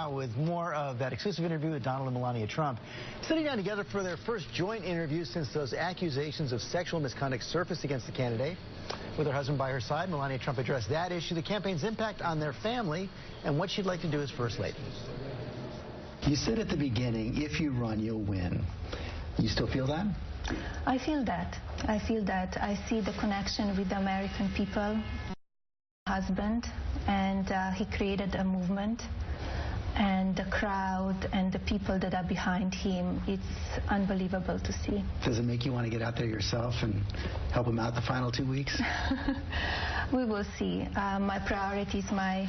now with more of that exclusive interview with Donald and Melania Trump, sitting down together for their first joint interview since those accusations of sexual misconduct surfaced against the candidate. With her husband by her side, Melania Trump addressed that issue, the campaign's impact on their family, and what she'd like to do as First Lady. You said at the beginning, if you run, you'll win. You still feel that? I feel that. I feel that. I see the connection with the American people. Husband, and he created a movement, and the crowd and the people that are behind him, it's unbelievable to see. Does it make you want to get out there yourself and help him out the final 2 weeks? We will see. My priority is my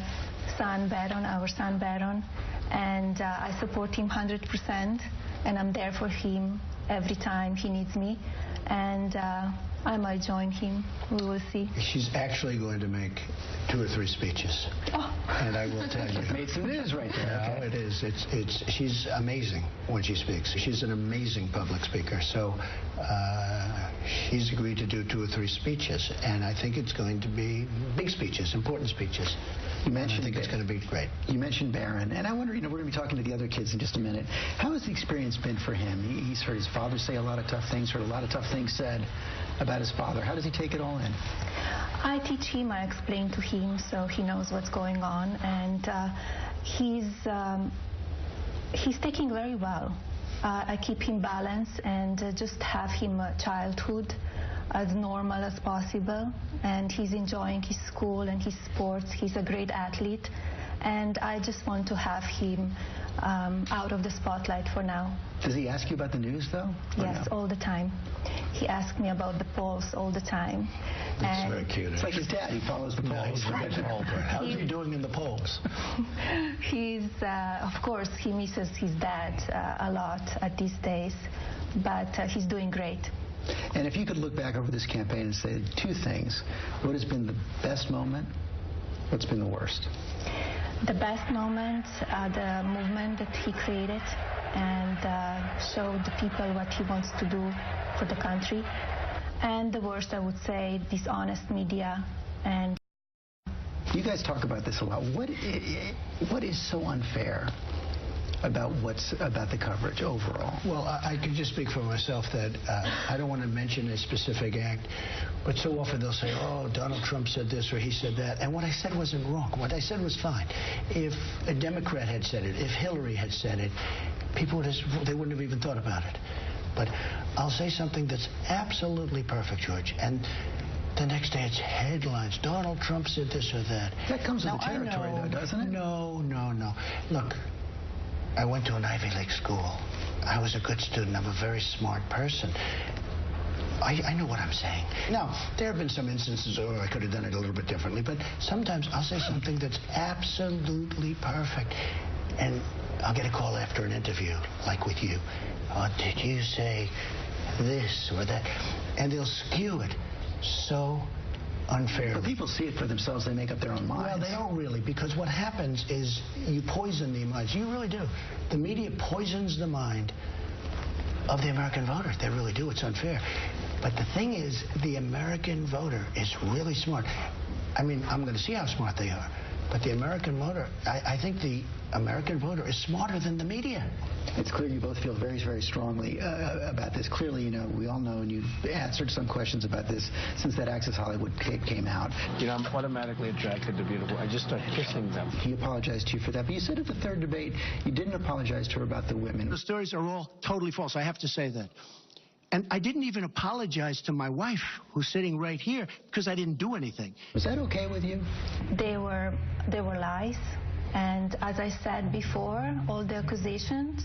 son Baron, our son Baron, and I support him 100%, and I'm there for him every time he needs me, and I might join him. We will see. She's actually going to make 2 or 3 speeches. Oh. And I will tell you. Made some news right there. No, it is. She's amazing when she speaks. She's an amazing public speaker. So she's agreed to do 2 or 3 speeches. And I think it's going to be big speeches, important speeches. You mentioned I think it's going to be great. You mentioned Barron, and I wonder, we're going to be talking to the other kids in just a minute. How has the experience been for him? He's heard his father say a lot of tough things, heard a lot of tough things said about his father. How does he take it all in? I teach him, I explain to him, so he knows what's going on, and he's taking very well. I keep him balanced and just have him a childhood as normal as possible, and he's enjoying his school and his sports. He's a great athlete, and I just want to have him out of the spotlight for now. Does he ask you about the news, though? Yes, all the time. He asks me about the polls all the time. That's very cute. It's like his dad. He follows the polls. How's he doing in the polls? He's, of course, he misses his dad a lot at these days, but he's doing great. And if you could look back over this campaign and say 2 things, what has been the best moment? What's been the worst? The best moment, the movement that he created and showed the people what he wants to do for the country. And the worst, I would say, dishonest media. And you guys talk about this a lot. What is so unfair about the coverage overall? Well, I can just speak for myself that I don't want to mention a specific act, but so often they'll say, oh, Donald Trump said this or he said that, and what I said wasn't wrong. What I said was fine. If a Democrat had said it, if Hillary had said it, people they wouldn't have even thought about it. But I'll say something that's absolutely perfect, George, and the next day it's headlines. Donald Trump said this or that. That comes with the territory, though, doesn't it? No. Look, I went to an Ivy League school. I was a good student. I'm a very smart person. I know what I'm saying. Now, there have been some instances where I could have done it a little bit differently, but sometimes I'll say something that's absolutely perfect, and I'll get a call after an interview, like with you. Oh, did you say this or that? And they'll skew it so unfairly. But people see it for themselves. They make up their own minds. Well, they don't really, because what happens is you poison the minds. You really do. The media poisons the mind of the American voter. They really do. It's unfair. But the thing is, the American voter is really smart. I mean, I'm going to see how smart they are. But the American voter, I think the American voter is smarter than the media. It's clear you both feel very, very strongly about this. Clearly, we all know, and you've answered some questions about this since that Access Hollywood tape came out. I'm automatically attracted to beautiful. I just start kissing them. He apologized to you for that. But you said at the 3rd debate you didn't apologize to her about the women. The stories are all totally false. I have to say that. And I didn't even apologize to my wife, who's sitting right here, because I didn't do anything. Was that okay with you? They were lies. And as I said before, all the accusations,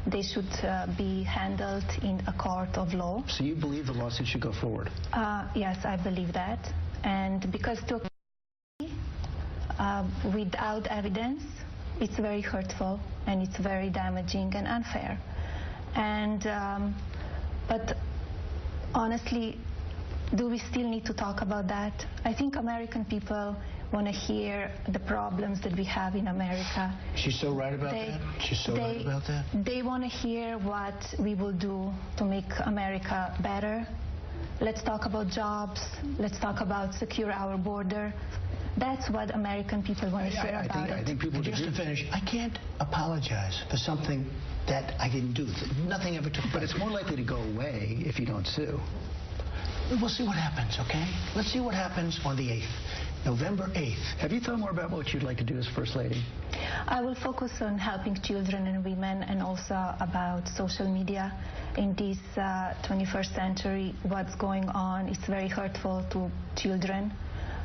they should be handled in a court of law. So you believe the lawsuit should go forward? Yes, I believe that. And because without evidence, it's very hurtful and it's very damaging and unfair. And but honestly, do we still need to talk about that? I think American people want to hear the problems that we have in America. She's so right about that? She's so right about that? They want to hear what we will do to make America better. Let's talk about jobs. Let's talk about secure our border. That's what American people want to hear about it. I think people just to finish, I can't apologize for something that I didn't do. Nothing ever took place. But it's more likely to go away if you don't sue. We'll see what happens, okay? Let's see what happens on the 8th. November 8th. Have you thought more about what you'd like to do as First Lady? I will focus on helping children and women, and also about social media. In this 21st century, what's going on is very hurtful to children,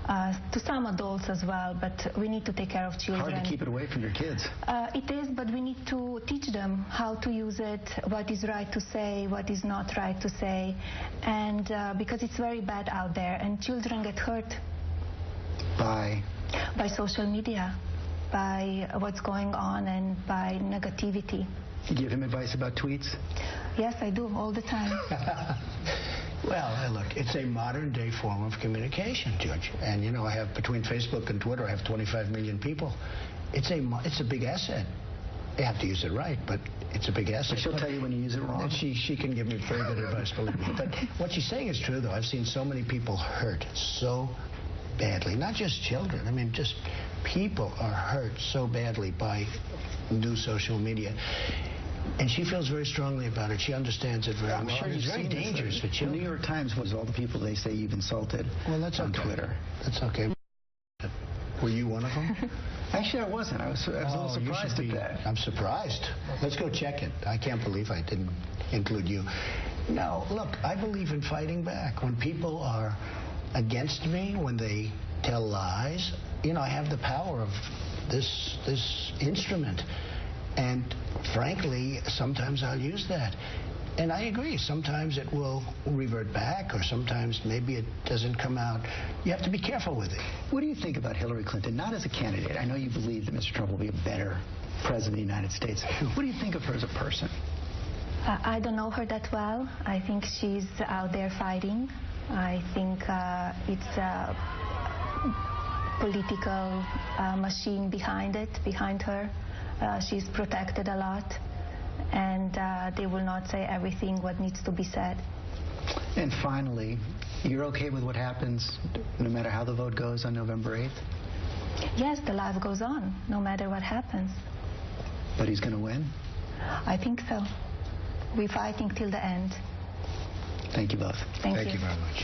to some adults as well, but we need to take care of children. Hard to keep it away from your kids. It is, but we need to teach them how to use it, what is right to say, what is not right to say, and because it's very bad out there, and children get hurt. By social media, by what's going on, and by negativity. You give him advice about tweets? Yes, I do, all the time. Well, look, it's a modern-day form of communication, Judge. And, you know, I have, between Facebook and Twitter, I have 25 million people. It's a big asset. You have to use it right, but it's a big asset. But she'll tell you when you use it wrong. She can give me very good advice, believe me. But what she's saying is true, though. I've seen so many people hurt so badly. Not just children. I mean, just people are hurt so badly by new social media. And she feels very strongly about it. She understands it very well. I'm sure it's very dangerous for children. The New York Times was all the people they say you've insulted on Twitter. That's okay. Were you one of them? Actually, I wasn't. I was a little surprised at that. I'm surprised. Let's go check it. I can't believe I didn't include you. No, look, I believe in fighting back. When people are against me, when they tell lies, you know, I have the power of this instrument. And frankly, sometimes I'll use that. And I agree, sometimes it will revert back, or sometimes maybe it doesn't come out. You have to be careful with it. What do you think about Hillary Clinton? Not as a candidate. I know you believe that Mr. Trump will be a better president of the United States. What do you think of her as a person? I don't know her that well. I think she's out there fighting. I think it's a political machine behind her. She's protected a lot, and they will not say everything what needs to be said. And finally, you're okay with what happens no matter how the vote goes on November 8th? Yes, the life goes on, no matter what happens. But he's going to win? I think so. We're fighting till the end. Thank you both. Thank you very much.